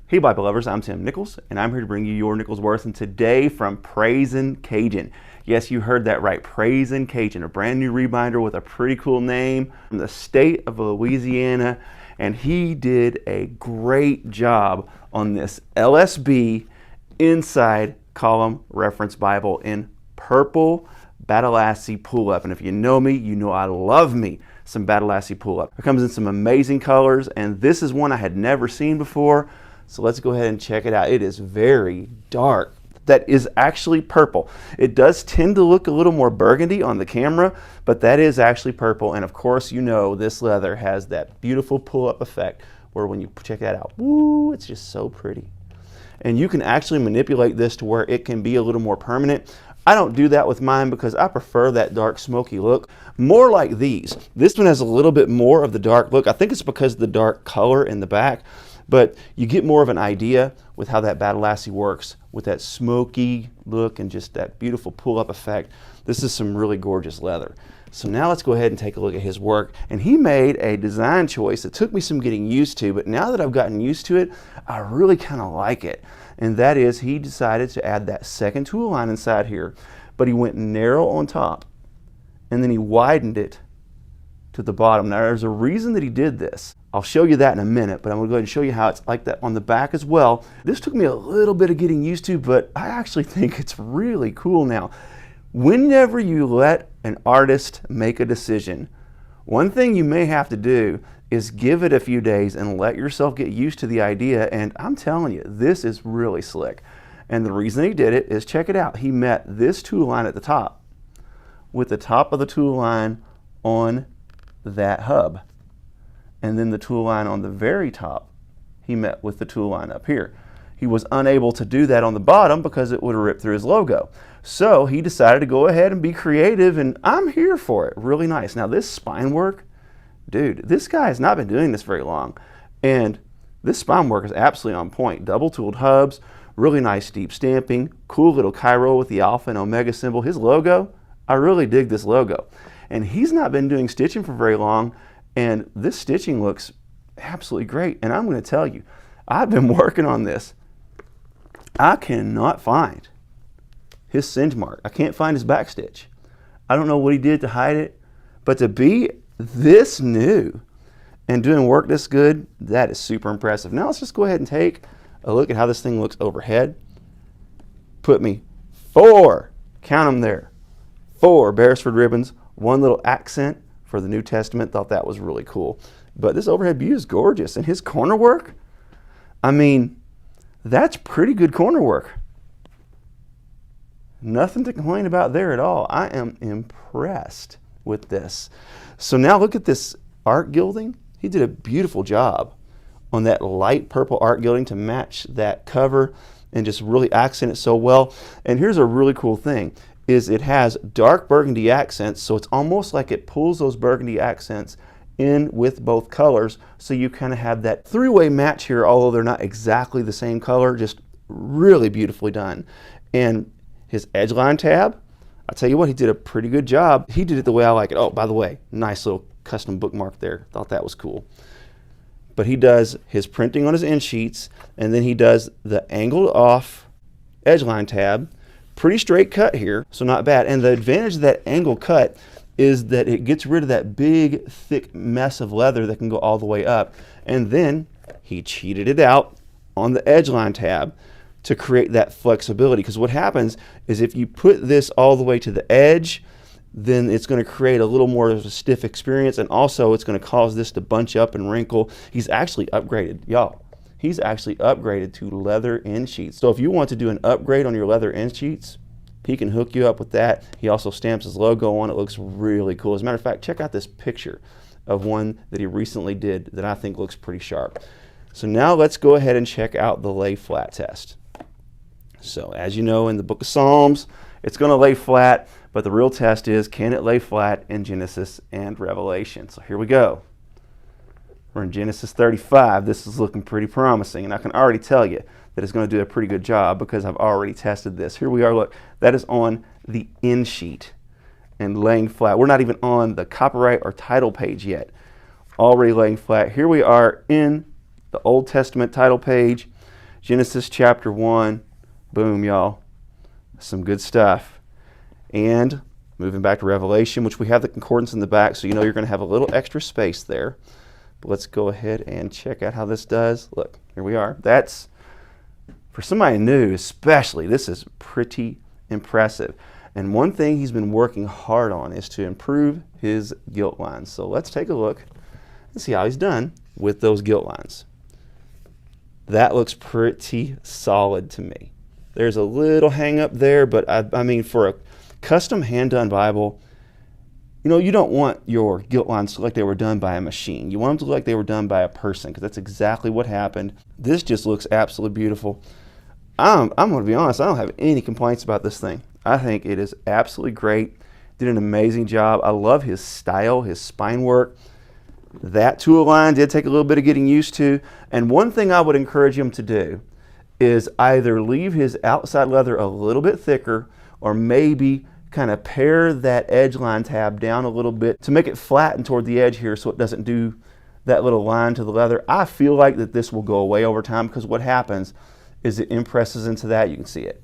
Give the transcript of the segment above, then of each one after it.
Hey Bible lovers, I'm Tim Nichols, and I'm here to bring you your Nichols Worth, and today from Praz'n Cajun. Yes, you heard that right, Praz'n Cajun, a brand new rebinder with a pretty cool name from the state of Louisiana, and he did a great job on this LSB inside column reference Bible in purple Badalassi pull-up. And if you know me, you know I love me some Badalassi pull-up. It comes in some amazing colors, and this is one I had never seen before. So let's go ahead and check it out. It is very dark. That is actually purple. It does tend to look a little more burgundy on the camera, but that is actually purple. And of course, you know this leather has that beautiful pull-up effect where when you check that out, woo, it's just so pretty. And you can actually manipulate this to where it can be a little more permanent. I don't do that with mine because I prefer that dark smoky look. More like these. This one has a little bit more of the dark look. I think it's because of the dark color in the back. But you get more of an idea with how that Badalassi works with that smoky look and just that beautiful pull-up effect. This is some really gorgeous leather. So now let's go ahead and take a look at his work. And he made a design choice that took me some getting used to, but now that I've gotten used to it, I really kind of like it. And that is, he decided to add that second tool line inside here, but he went narrow on top and then he widened it to the bottom. Now there's a reason that he did this. I'll show you that in a minute, but I'm going to go ahead and show you how it's like that on the back as well. This took me a little bit of getting used to, but I actually think it's really cool now. Whenever you let an artist make a decision, one thing you may have to do is give it a few days and let yourself get used to the idea, and I'm telling you, this is really slick. And the reason he did it is, check it out, he met this tool line at the top with the top of the tool line on that hub. And then the tool line on the very top, he met with the tool line up here. He was unable to do that on the bottom because it would have ripped through his logo. So he decided to go ahead and be creative, and I'm here for it. Really nice. Now this spine work, dude, this guy has not been doing this very long. And this spine work is absolutely on point. Double tooled hubs, really nice deep stamping, cool little Cairo with the Alpha and Omega symbol. His logo, I really dig this logo. And he's not been doing stitching for very long, and this stitching looks absolutely great. And I'm going to tell you, I've been working on this. I cannot find his singe mark. I can't find his back stitch. I don't know what he did to hide it, but to be this new and doing work this good, that is super impressive. Now let's just go ahead and take a look at how this thing looks overhead. Put me 4, count them there, 4 Beresford ribbons, 1 little accent for the New Testament. Thought that was really cool. But this overhead view is gorgeous. And his corner work, I mean, that's pretty good corner work. Nothing to complain about there at all. I am impressed with this. So now look at this art gilding. He did a beautiful job on that light purple art gilding to match that cover and just really accent it so well. And here's a really cool thing, is it has dark burgundy accents, so it's almost like it pulls those burgundy accents in with both colors, so you kind of have that three-way match here, although they're not exactly the same color, just really beautifully done. And his edge line tab, I'll tell you what, he did a pretty good job. He did it the way I like it. Oh, by the way, nice little custom bookmark there. Thought that was cool. But he does his printing on his end sheets, and then he does the angled off edge line tab. Pretty straight cut here, so not bad. And the advantage of that angle cut is that it gets rid of that big, thick mess of leather that can go all the way up. And then he cheated it out on the edge line tab to create that flexibility. Because what happens is if you put this all the way to the edge, then it's going to create a little more of a stiff experience, and also it's going to cause this to bunch up and wrinkle. He's actually upgraded, y'all. He's actually upgraded to leather end sheets. So if you want to do an upgrade on your leather end sheets, he can hook you up with that. He also stamps his logo on it. It looks really cool. As a matter of fact, check out this picture of one that he recently did that I think looks pretty sharp. So now let's go ahead and check out the lay flat test. So as you know, in the book of Psalms, it's going to lay flat, but the real test is, can it lay flat in Genesis and Revelation? So here we go. We're in Genesis 35. This is looking pretty promising, and I can already tell you that it's going to do a pretty good job because I've already tested this. Here we are, look, that is on the end sheet and laying flat. We're not even on the copyright or title page yet. Already laying flat. Here we are in the Old Testament title page. Genesis chapter 1. Boom, y'all. Some good stuff. And moving back to Revelation, which we have the concordance in the back, so you know you're going to have a little extra space there. But let's go ahead and check out how this does. Look, here we are. That's, for somebody new especially, this is pretty impressive. And one thing he's been working hard on is to improve his gilt lines. So let's take a look and see how he's done with those gilt lines. That looks pretty solid to me. There's a little hang up there, but I mean, for a custom hand-done Bible, you know, you don't want your gilt lines to look like they were done by a machine. You want them to look like they were done by a person, because that's exactly what happened. This just looks absolutely beautiful. I'm going to be honest, I don't have any complaints about this thing. I think it is absolutely great. Did an amazing job. I love his style, his spine work. That tool line did take a little bit of getting used to. And one thing I would encourage him to do is either leave his outside leather a little bit thicker, or maybe kind of pare that edge line tab down a little bit to make it flatten toward the edge here so it doesn't do that little line to the leather. I feel like that this will go away over time, because what happens is it impresses into that. You can see it,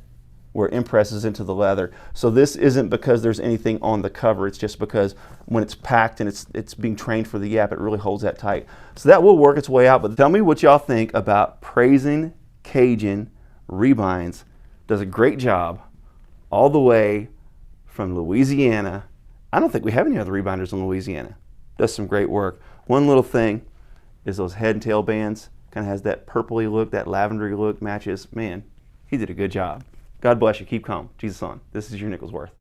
where it impresses into the leather. So this isn't because there's anything on the cover, it's just because when it's packed and it's being trained for the yap, it really holds that tight. So that will work its way out, but tell me what y'all think about Praz'n Cajun rebinds. Does a great job all the way from Louisiana. I don't think we have any other rebinders in Louisiana. Does some great work. One little thing is those head and tail bands. Kind of has that purpley look, that lavendery look, matches. Man, he did a good job. God bless you. Keep calm. Jesus on. This is your Nickel's Worth.